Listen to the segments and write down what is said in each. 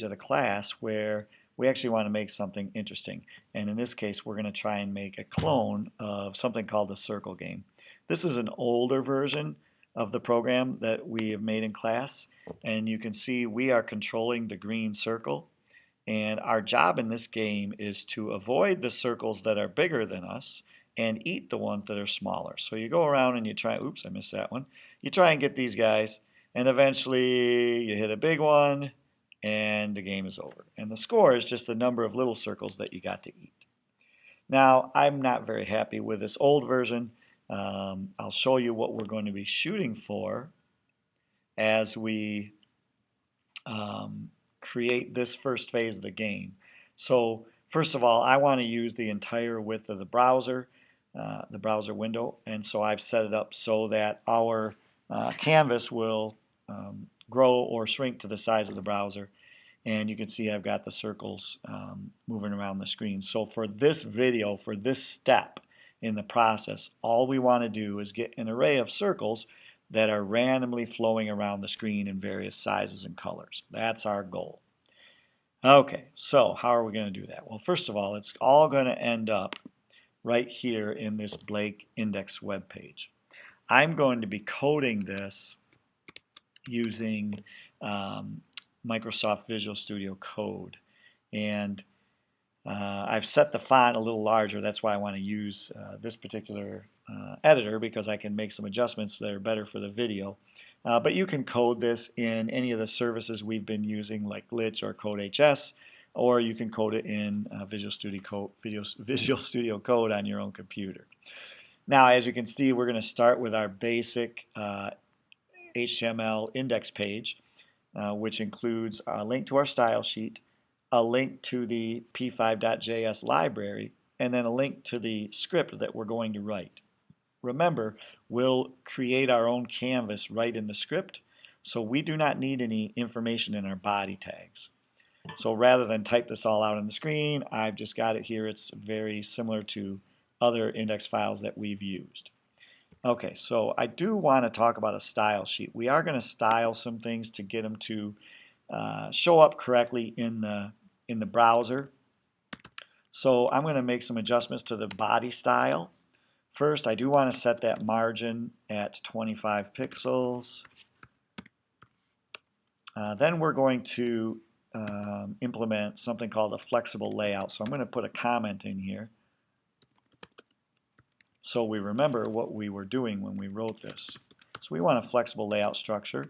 of the class where we actually want to make something interesting. And in this case, we're going to try and make a clone of something called the circle game. This is an older version of the program that we have made in class. And you can see we are controlling the green circle. And our job in this game is to avoid the circles that are bigger than us and eat the ones that are smaller. So you go around and you try, oops, I missed that one. You try and get these guys, and eventually you hit a big one, and the game is over. And the score is just the number of little circles that you got to eat. Now, I'm not very happy with this old version. I'll show you what we're going to be shooting for as we create this first phase of the game. So first of all, I want to use the entire width of the browser window, and so I've set it up so that our canvas will grow or shrink to the size of the browser. And you can see I've got the circles moving around the screen. So for this video, for this step in the process, all we want to do is get an array of circles that are randomly flowing around the screen in various sizes and colors. That's our goal. Okay, so how are we going to do that? Well, first of all, it's all going to end up right here in this Blake index web page. I'm going to be coding this using Microsoft Visual Studio Code. And I've set the font a little larger. That's why I want to use this particular editor, because I can make some adjustments that are better for the video. But you can code this in any of the services we've been using, like Glitch or Code.js, or you can code it in Visual Studio Code on your own computer. Now, as you can see, we're going to start with our basic HTML index page, which includes a link to our style sheet, a link to the p5.js library, and then a link to the script that we're going to write. Remember, we'll create our own canvas right in the script, so we do not need any information in our body tags. So rather than type this all out on the screen, I've just got it here. It's very similar to other index files that we've used. Okay, so I do want to talk about a style sheet. We are going to style some things to get them to show up correctly in the browser. So I'm going to make some adjustments to the body style. First, I do want to set that margin at 25 pixels. Then we're going to implement something called a flexible layout. So I'm going to put a comment in here so we remember what we were doing when we wrote this. So we want a flexible layout structure,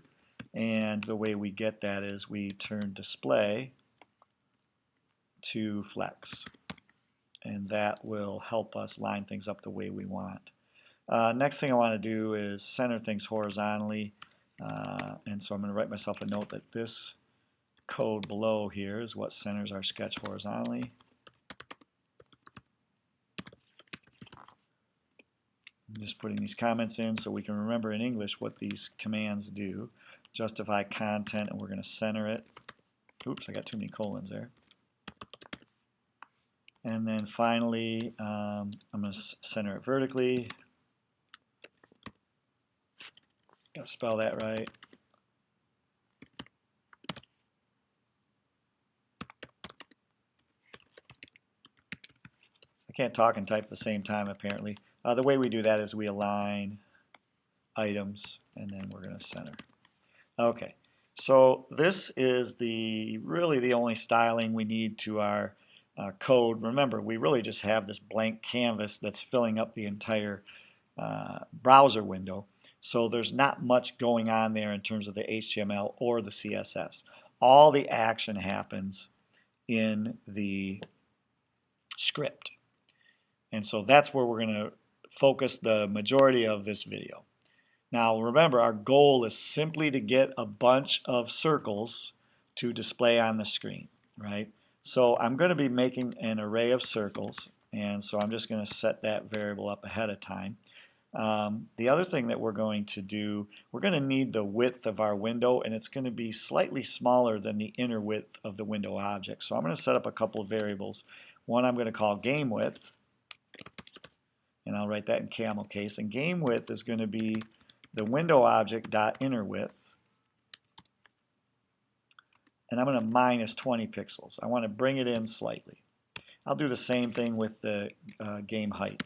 and the way we get that is we turn display to flex, and that will help us line things up the way we want. Next thing I want to do is center things horizontally, and so I'm going to write myself a note that this code below here is what centers our sketch horizontally. I'm just putting these comments in so we can remember in English what these commands do. Justify content, and we're going to center it. Oops, I got too many colons there. And then finally, I'm going to center it vertically. Got to spell that right. I can't talk and type at the same time, apparently. The way we do that is we align items, and then we're going to center. Okay, so this is really the only styling we need to our code. Remember, we really just have this blank canvas that's filling up the entire browser window. So there's not much going on there in terms of the HTML or the CSS. All the action happens in the script. And so that's where we're going to focus the majority of this video. Now remember, our goal is simply to get a bunch of circles to display on the screen, right? So I'm going to be making an array of circles, and so I'm just going to set that variable up ahead of time. The other thing that we're going to do, we're going to need the width of our window, and it's going to be slightly smaller than the inner width of the window object. So I'm going to set up a couple of variables. One I'm going to call game width, and I'll write that in camel case. And game width is going to be the window object dot inner width. and I'm going to minus 20 pixels. I want to bring it in slightly. I'll do the same thing with the game height.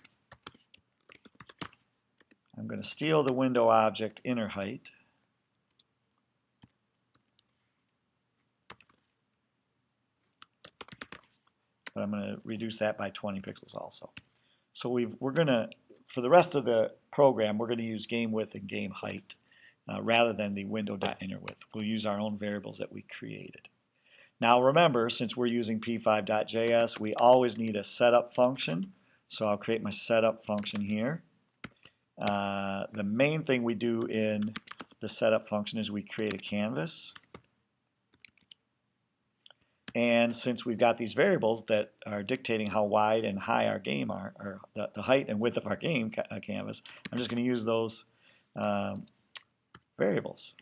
I'm going to steal the window object inner height. But I'm going to reduce that by 20 pixels also. So we're going to, for the rest of the program, we're going to use game width and game height rather than the window.innerWidth. We'll use our own variables that we created. Now remember, since we're using p5.js, we always need a setup function. So I'll create my setup function here. The main thing we do in the setup function is we create a canvas. And since we've got these variables that are dictating how wide and high our game are, or the height and width of our game canvas, I'm just going to use those variables.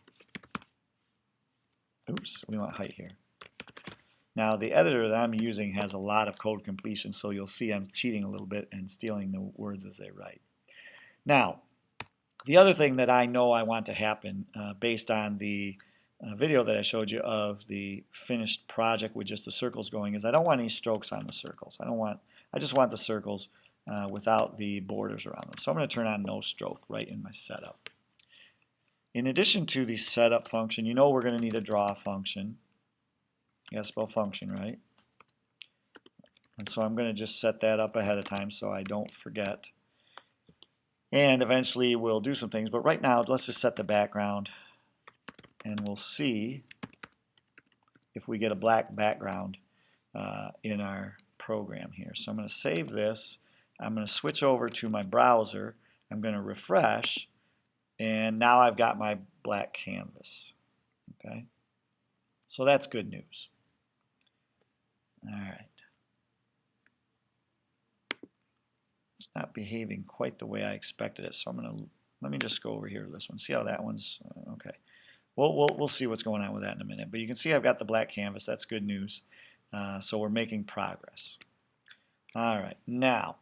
Oops, we want height here. Now the editor that I'm using has a lot of code completion, so you'll see I'm cheating a little bit and stealing the words as they write. Now, the other thing that I know I want to happen based on the video that I showed you of the finished project with just the circles going is I don't want any strokes on the circles. I just want the circles without the borders around them. So I'm going to turn on no stroke right in my setup. In addition to the setup function, you know we're going to need a draw function. You got to spell function right. And so I'm going to just set that up ahead of time so I don't forget. And eventually we'll do some things, but right now let's just set the background and we'll see if we get a black background in our program here. So I'm going to save this. I'm going to switch over to my browser. I'm going to refresh, and now I've got my black canvas. Okay, so that's good news. All right. It's not behaving quite the way I expected it, so let me just go over here to this one. See how that one's okay. We'll see what's going on with that in a minute. But you can see I've got the black canvas. That's good news. So we're making progress. All right, now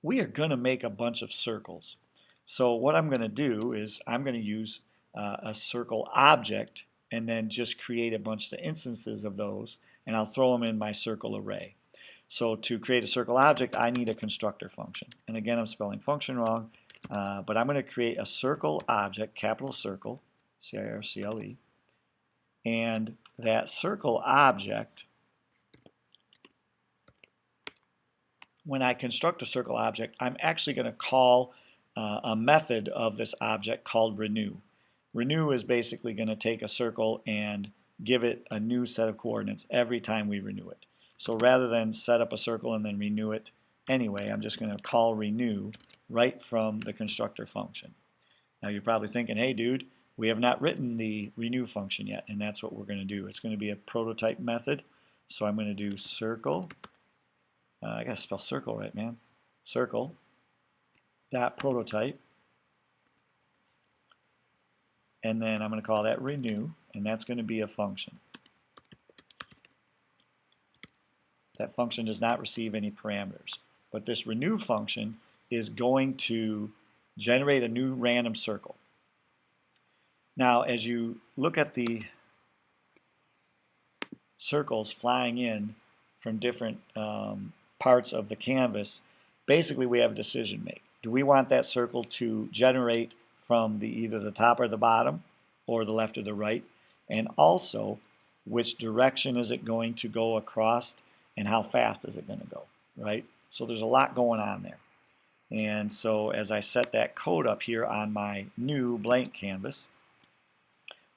we are going to make a bunch of circles. So what I'm going to do is I'm going to use a circle object and then just create a bunch of instances of those, and I'll throw them in my circle array. So to create a circle object, I need a constructor function. And again, I'm spelling function wrong, but I'm going to create a circle object, capital circle, C-I-R-C-L-E, and that circle object, when I construct a circle object, I'm actually going to call a method of this object called renew. Renew is basically going to take a circle and give it a new set of coordinates every time we renew it. So rather than set up a circle and then renew it anyway, I'm just going to call renew right from the constructor function. Now you're probably thinking, hey dude, we have not written the renew function yet, and that's what we're going to do. It's going to be a prototype method. So I'm going to do circle. I got to spell circle right, man. Circle dot prototype. And then I'm going to call that renew, and that's going to be a function. That function does not receive any parameters. But this renew function is going to generate a new random circle. Now, as you look at the circles flying in from different parts of the canvas, basically we have a decision to make. Do we want that circle to generate from either the top or the bottom, or the left or the right? And also, which direction is it going to go across, and how fast is it going to go, right? So there's a lot going on there. And so as I set that code up here on my new blank canvas,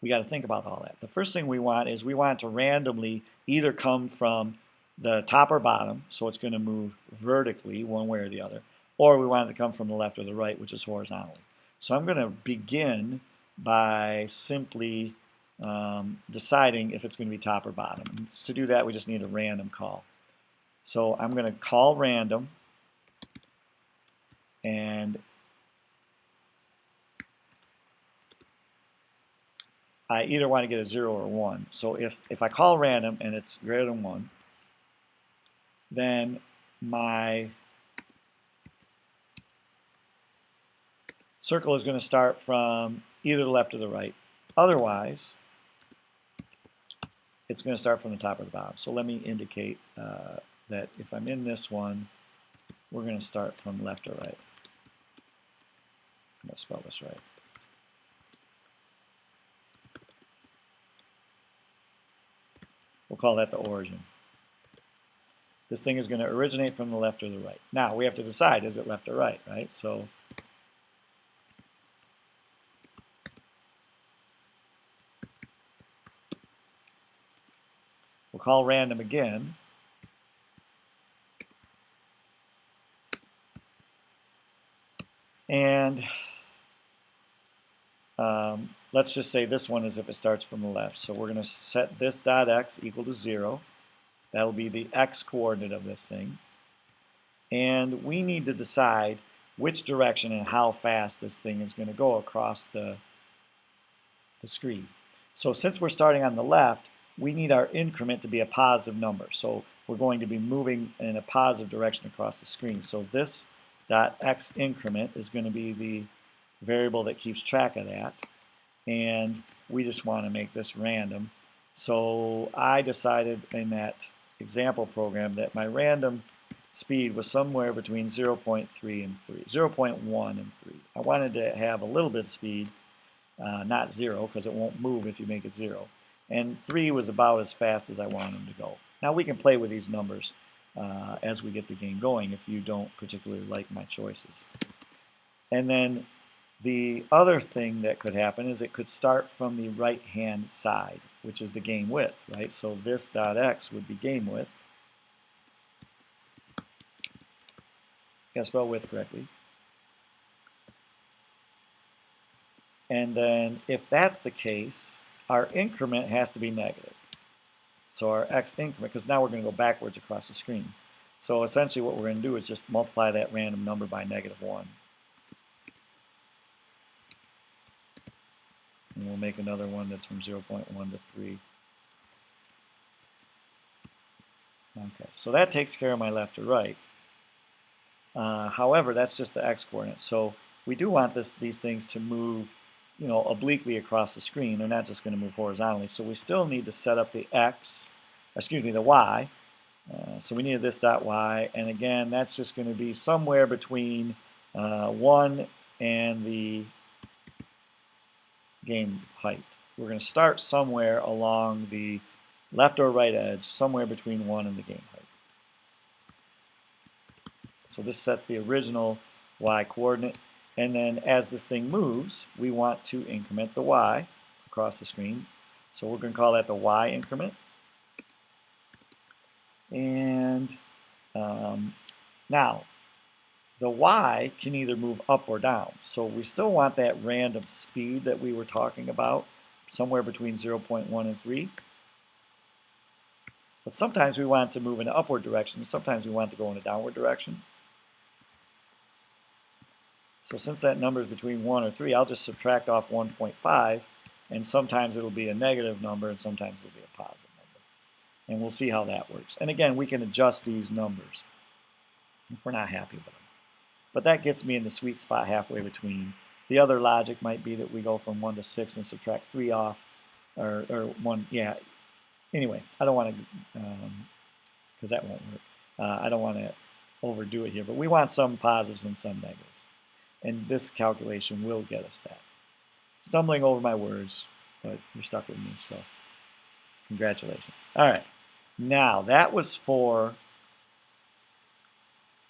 we got to think about all that. The first thing we want is we want it to randomly either come from the top or bottom, so it's going to move vertically one way or the other, or we want it to come from the left or the right, which is horizontally. So I'm going to begin by simply deciding if it's going to be top or bottom. And to do that, we just need a random call. So I'm going to call random, and I either want to get a 0 or 1. So if I call random and it's greater than 1, then my circle is going to start from either the left or the right. Otherwise, it's going to start from the top or the bottom. So let me indicate that if I'm in this one, we're going to start from left or right. I'm going to spell this right. We'll call that the origin. This thing is going to originate from the left or the right. Now, we have to decide, is it left or right, right? So we'll call random again. And let's just say this one is if it starts from the left. So we're going to set this dot x equal to 0. That'll be the x coordinate of this thing. And we need to decide which direction and how fast this thing is going to go across the screen. So since we're starting on the left, we need our increment to be a positive number. So we're going to be moving in a positive direction across the screen. So this dot x increment is going to be the variable that keeps track of that. And we just want to make this random. So I decided in that example program that my random speed was somewhere between 0.3 and 3, 0.1 and 3. I wanted to have a little bit of speed, not 0, because it won't move if you make it 0. And 3 was about as fast as I wanted them to go. Now we can play with these numbers as we get the game going if you don't particularly like my choices. And then the other thing that could happen is it could start from the right-hand side, which is the game width, right? So this dot x would be game width. Gotta spell width correctly. And then if that's the case, our increment has to be negative. So our x increment, because now we're going to go backwards across the screen. So essentially what we're going to do is just multiply that random number by -1. And we'll make another one that's from 0.1 to 3. Okay, so that takes care of my left or right. However, that's just the x-coordinate. So we do want these things to move, obliquely across the screen. They're not just going to move horizontally. So we still need to set up the the y. So we need this dot y, and again, that's just going to be somewhere between 1 and the game height. We're going to start somewhere along the left or right edge, somewhere between 1 and the game height. So this sets the original y coordinate, and then as this thing moves, we want to increment the y across the screen. So we're going to call that the y increment. And now, the y can either move up or down. So we still want that random speed that we were talking about, somewhere between 0.1 and 3. But sometimes we want it to move in an upward direction. Sometimes we want it to go in a downward direction. So since that number is between 1 or 3, I'll just subtract off 1.5, and sometimes it'll be a negative number, and sometimes it'll be a positive number. And we'll see how that works. And again, we can adjust these numbers if we're not happy with them. But that gets me in the sweet spot halfway between. The other logic might be that we go from 1 to 6 and subtract 3 off, or 1, yeah. Anyway, I don't want to, because that won't work. I don't want to overdo it here, but we want some positives and some negatives. And this calculation will get us that. Stumbling over my words, but you're stuck with me, so congratulations. All right, now that was for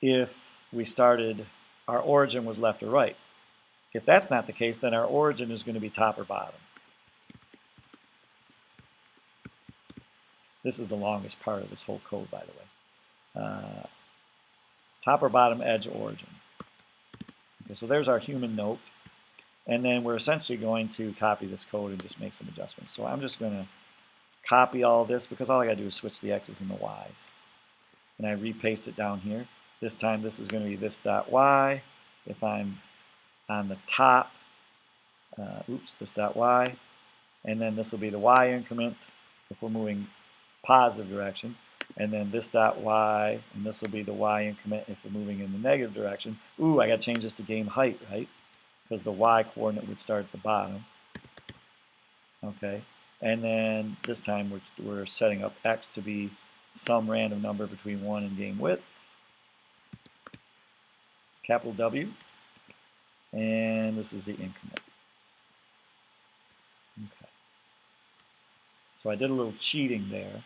if we started, our origin was left or right. If that's not the case, then our origin is going to be top or bottom. This is the longest part of this whole code, by the way. Top or bottom edge origin. Okay, so there's our human note. And then we're essentially going to copy this code and just make some adjustments. So I'm just going to copy all this because all I got to do is switch the x's and the y's. And I repaste it down here. This time this is going to be this dot y. If I'm on the top, this dot y. And then this will be the y increment if we're moving positive direction. And then this dot y, and this will be the y increment if we're moving in the negative direction. Ooh, I got to change this to game height, right? Because the y coordinate would start at the bottom. Okay. And then this time we're setting up x to be some random number between 1 and game width. Capital W. And this is the increment. Okay. So I did a little cheating there,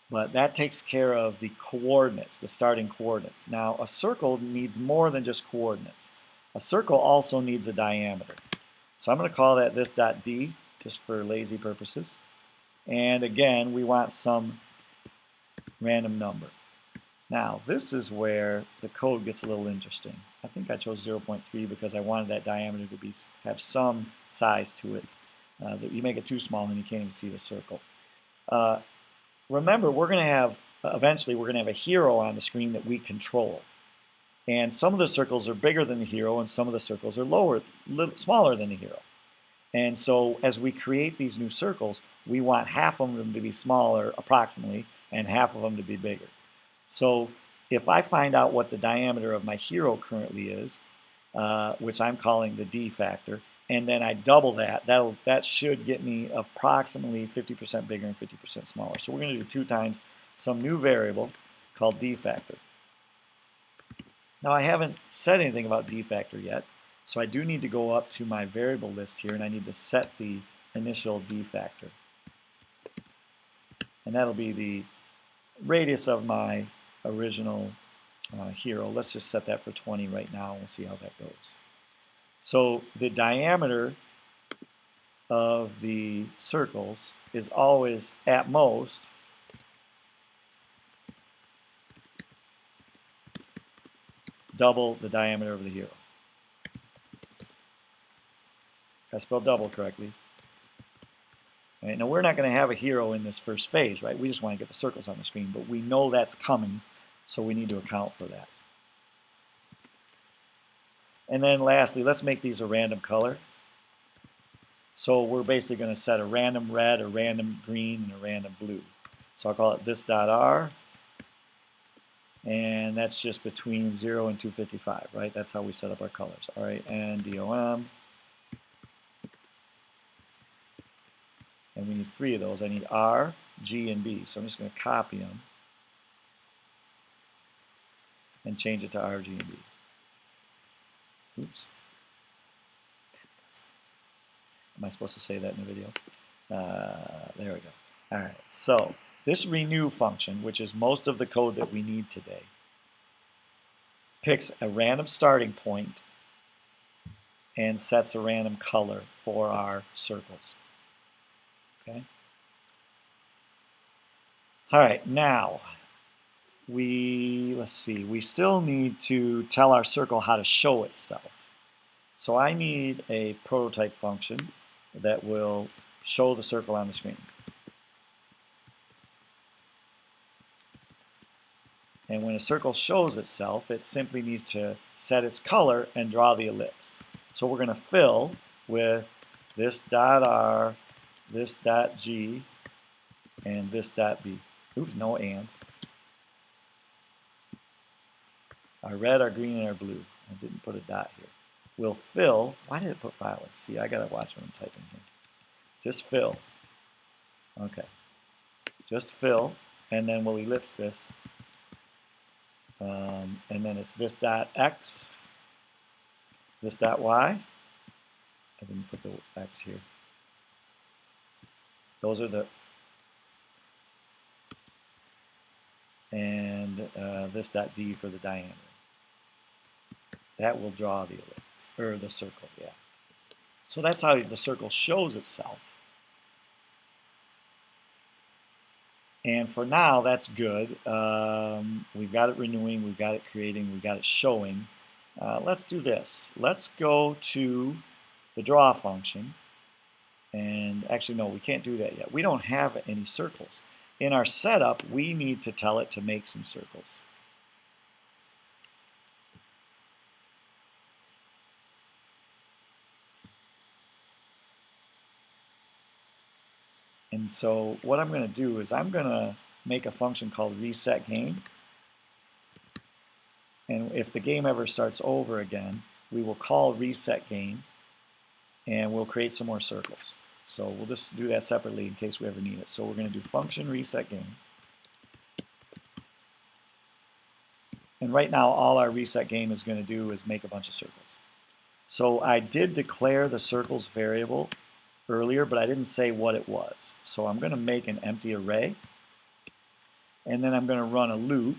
but that takes care of the coordinates, the starting coordinates. Now a circle needs more than just coordinates. A circle also needs a diameter. So I'm going to call that this dot D, just for lazy purposes. And again, we want some random number. Now this is where the code gets a little interesting. I think I chose 0.3 because I wanted that diameter to have some size to it. That you make it too small and you can't even see the circle. Remember, we're going to have, eventually we're going to have a hero on the screen that we control. And some of the circles are bigger than the hero and some of the circles are smaller than the hero. And so as we create these new circles, we want half of them to be smaller approximately and half of them to be bigger. So if I find out what the diameter of my hero currently is, which I'm calling the D factor, and then I double that should get me approximately 50% bigger and 50% smaller. So we're going to do 2 times some new variable called D factor. Now I haven't said anything about D factor yet, so I do need to go up to my variable list here and I need to set the initial D factor. And that'll be the radius of my original hero. Let's just set that for 20 right now and we'll see how that goes. So the diameter of the circles is always, at most, double the diameter of the hero. I spelled double correctly. All right, now we're not going to have a hero in this first phase, right? We just want to get the circles on the screen, but we know that's coming, so we need to account for that. And then lastly, let's make these a random color. So we're basically going to set a random red, a random green, and a random blue. So I'll call it this.r, and that's just between 0 and 255, right? That's how we set up our colors. All right, and DOM. And we need 3 of those. I need R, G, and B. So I'm just going to copy them and change it to R, G, and B. Oops. Am I supposed to say that in the video? There we go. All right. So this renew function, which is most of the code that we need today, picks a random starting point and sets a random color for our circles. Okay. All right. Now let's see. We still need to tell our circle how to show itself. So I need a prototype function that will show the circle on the screen. And when a circle shows itself, it simply needs to set its color and draw the ellipse. So we're going to fill with this dot R, this dot G, and this dot B. Oops, no and. Our red, our green, and our blue. I didn't put a dot here. We'll fill. Why did it put file? Let's see. I gotta watch what I'm typing here. Just fill. Okay. Just fill, and then we'll ellipse this. And then it's this dot X, this dot Y. I didn't put the X here. Those are the, and this dot D for the diameter. That will draw the ellipse, or the circle, yeah. So that's how the circle shows itself. And for now, that's good. We've got it renewing, we've got it creating, we've got it showing. Let's do this. Let's go to the draw function. And actually, no, we can't do that yet. We don't have any circles. In our setup, we need to tell it to make some circles. And so what I'm going to do is I'm going to make a function called reset game. And if the game ever starts over again, we will call reset game and we'll create some more circles. So we'll just do that separately in case we ever need it. So we're going to do function reset game. And right now, all our reset game is going to do is make a bunch of circles. So I did declare the circles variable earlier, but I didn't say what it was. So I'm going to make an empty array, and then I'm going to run a loop,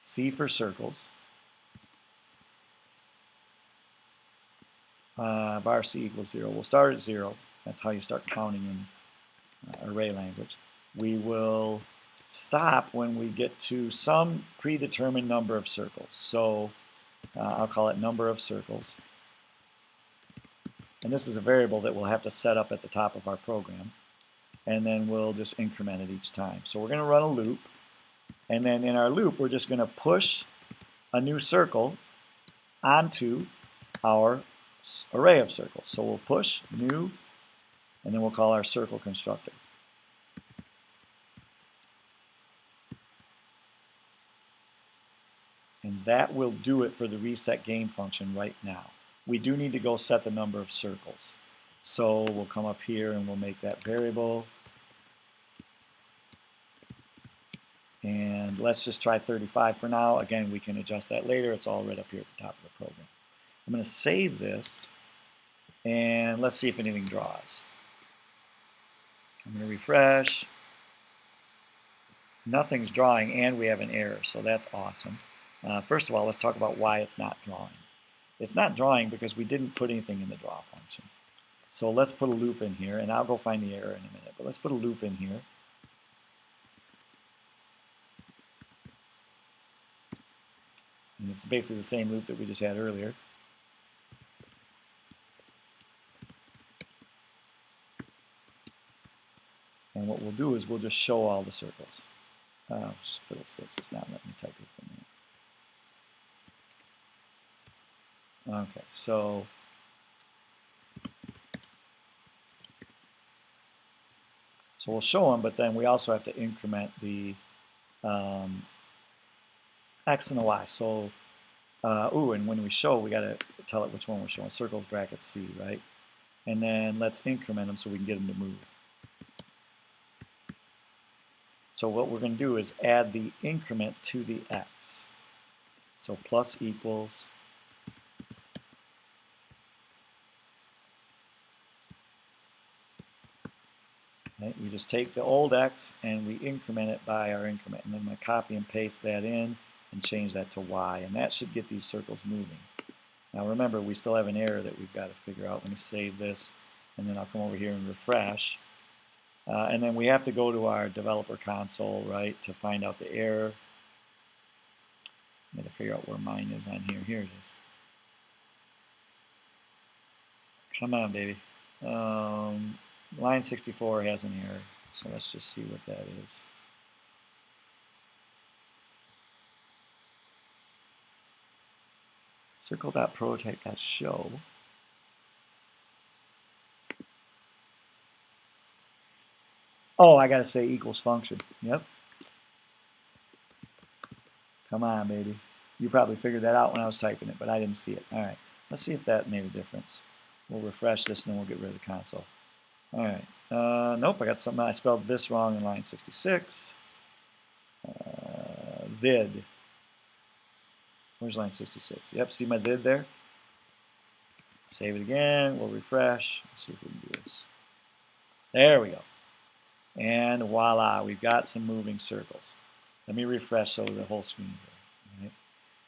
C for circles, var C equals 0. We'll start at 0. That's how you start counting in array language. We will stop when we get to some predetermined number of circles. So I'll call it number of circles. And this is a variable that we'll have to set up at the top of our program. And then we'll just increment it each time. So we're going to run a loop. And then in our loop, we're just going to push a new circle onto our array of circles. So we'll push new, and then we'll call our circle constructor. And that will do it for the reset game function right now. We do need to go set the number of circles. So we'll come up here and we'll make that variable. And let's just try 35 for now. Again, we can adjust that later. It's all right up here at the top of the program. I'm going to save this, and let's see if anything draws. I'm going to refresh. Nothing's drawing, and we have an error, so that's awesome. First of all, let's talk about why it's not drawing. It's not drawing because we didn't put anything in the draw function. So let's put a loop in here, and I'll go find the error in a minute, but let's put a loop in here. And it's basically the same loop that we just had earlier. And what we'll do is we'll just show all the circles. Fiddlesticks, it's not letting me type it for a minute. Okay, so we'll show them, but then we also have to increment the X and the Y. So, and when we show, we got to tell it which one we're showing. Circles, brackets, C, right? And then let's increment them so we can get them to move. So what we're going to do is add the increment to the X. So plus equals right? We just take the old X and we increment it by our increment. And then I'm going to copy and paste that in and change that to Y. And that should get these circles moving. Now remember, we still have an error that we've got to figure out. Let me save this, and then I'll come over here and refresh. And then we have to go to our developer console, right, to find out the error. I'm going to figure out where mine is on here. Here it is. Come on, baby. Line 64 has an error, so let's just see what that is. Circle.prototype.show. Oh, I got to say equals function. Yep. Come on, baby. You probably figured that out when I was typing it, but I didn't see it. All right. Let's see if that made a difference. We'll refresh this, and then we'll get rid of the console. All right. Nope, I got something. I spelled this wrong in line 66. Vid. Where's line 66? Yep, see my vid there? Save it again. We'll refresh. Let's see if we can do this. There we go. And voila, we've got some moving circles. Let me refresh so the whole screen's there. Right?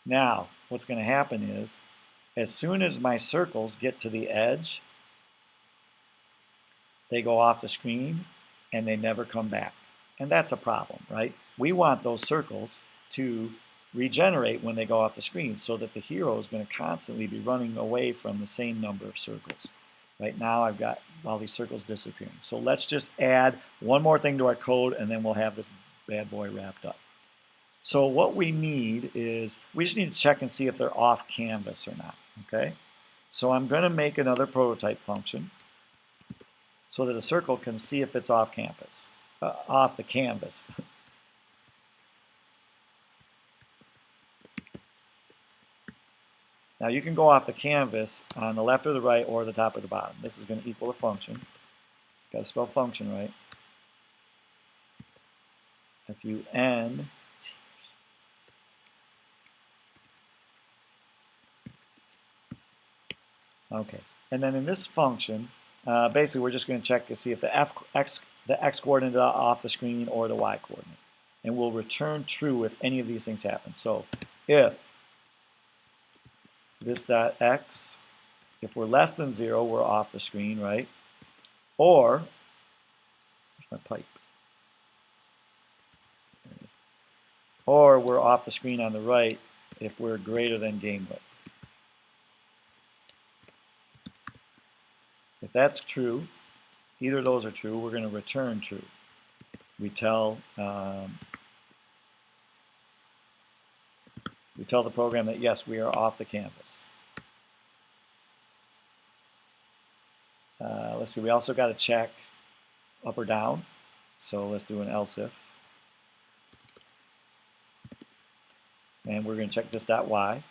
Now, what's going to happen is, as soon as my circles get to the edge, they go off the screen and they never come back. And that's a problem, right? We want those circles to regenerate when they go off the screen so that the hero is going to constantly be running away from the same number of circles. Right now I've got all these circles disappearing. So let's just add one more thing to our code, and then we'll have this bad boy wrapped up. So what we need is, we just need to check and see if they're off canvas or not, okay? So I'm going to make another prototype function so that a circle can see if it's off campus, off the canvas. Now you can go off the canvas on the left or the right or the top or the bottom. This is going to equal a function. Got to spell function right. F-U-N. Okay, and then in this function, basically we're just going to check to see if the x coordinate is off the screen or the y coordinate, and we'll return true if any of these things happen. So if this dot x, if we're less than 0, we're off the screen, right? Or where's my pipe? There it is. Or we're off the screen on the right if we're greater than game width. If that's true, either of those are true, we're going to return true. We tell the program that yes, we are off the canvas. Let's see, we also got to check up or down. So let's do an else if. And we're going to check this dot y.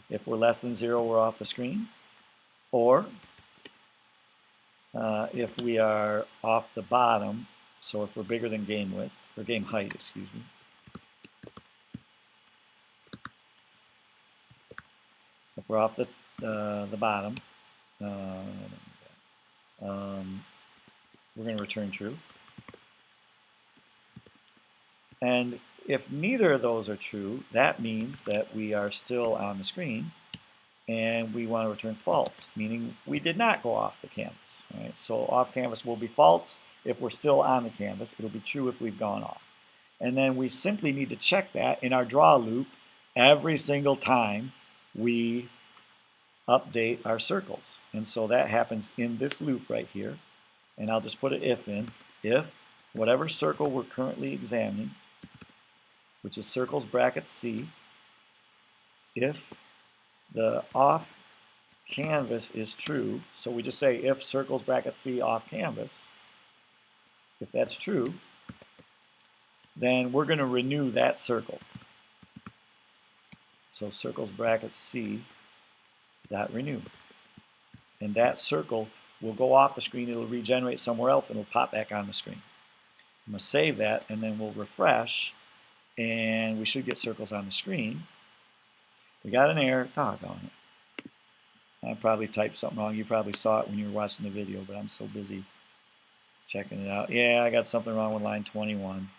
If we're less than 0, we're off the screen. Or if we are off the bottom, so if we're bigger than game width, or game height, excuse me. If we're off the bottom, we're going to return true. And if neither of those are true, that means that we are still on the screen and we want to return false, meaning we did not go off the canvas. Right? So off canvas will be false if we're still on the canvas. It'll be true if we've gone off. And then we simply need to check that in our draw loop every single time we update our circles. And so that happens in this loop right here. And I'll just put an if in. If whatever circle we're currently examining, which is circles bracket C, if the off canvas is true, so we just say if circles bracket C off canvas, if that's true, then we're going to renew that circle. So circles bracket C dot renew. And that circle will go off the screen, it'll regenerate somewhere else, and it'll pop back on the screen. I'm going to save that, and then we'll refresh, and we should get circles on the screen. We got an error. Doggone it. I probably typed something wrong. You probably saw it when you were watching the video, but I'm so busy checking it out. Yeah, I got something wrong with line 21.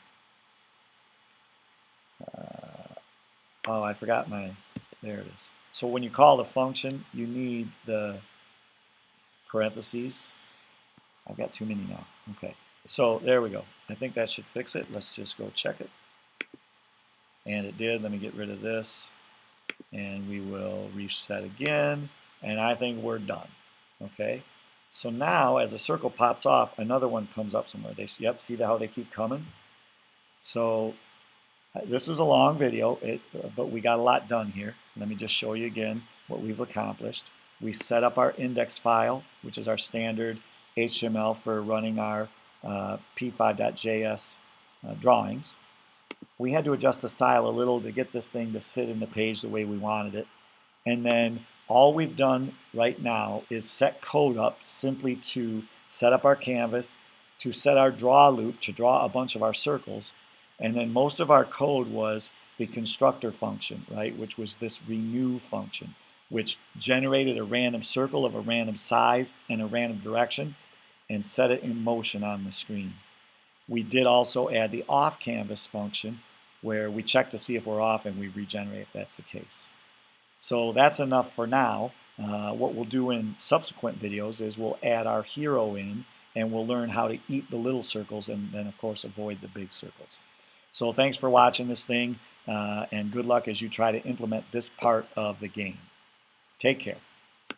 Oh, I forgot my, there it is. So when you call the function, you need the parentheses. I've got too many now. Okay, so there we go. I think that should fix it. Let's just go check it. And it did. Let me get rid of this. And we will reset again. And I think we're done. Okay, so now as a circle pops off, another one comes up somewhere. Yep, see how they keep coming? So this is a long video, but we got a lot done here. Let me just show you again what we've accomplished. We set up our index file, which is our standard HTML for running our p5.js drawings. We had to adjust the style a little to get this thing to sit in the page the way we wanted it. And then all we've done right now is set code up simply to set up our canvas, to set our draw loop, to draw a bunch of our circles. And then most of our code was the constructor function, right, which was this renew function, which generated a random circle of a random size and a random direction and set it in motion on the screen. We did also add the off canvas function where we check to see if we're off and we regenerate if that's the case. So that's enough for now. What we'll do in subsequent videos is we'll add our hero in and we'll learn how to eat the little circles and then of course avoid the big circles. So thanks for watching this thing and good luck as you try to implement this part of the game. Take care.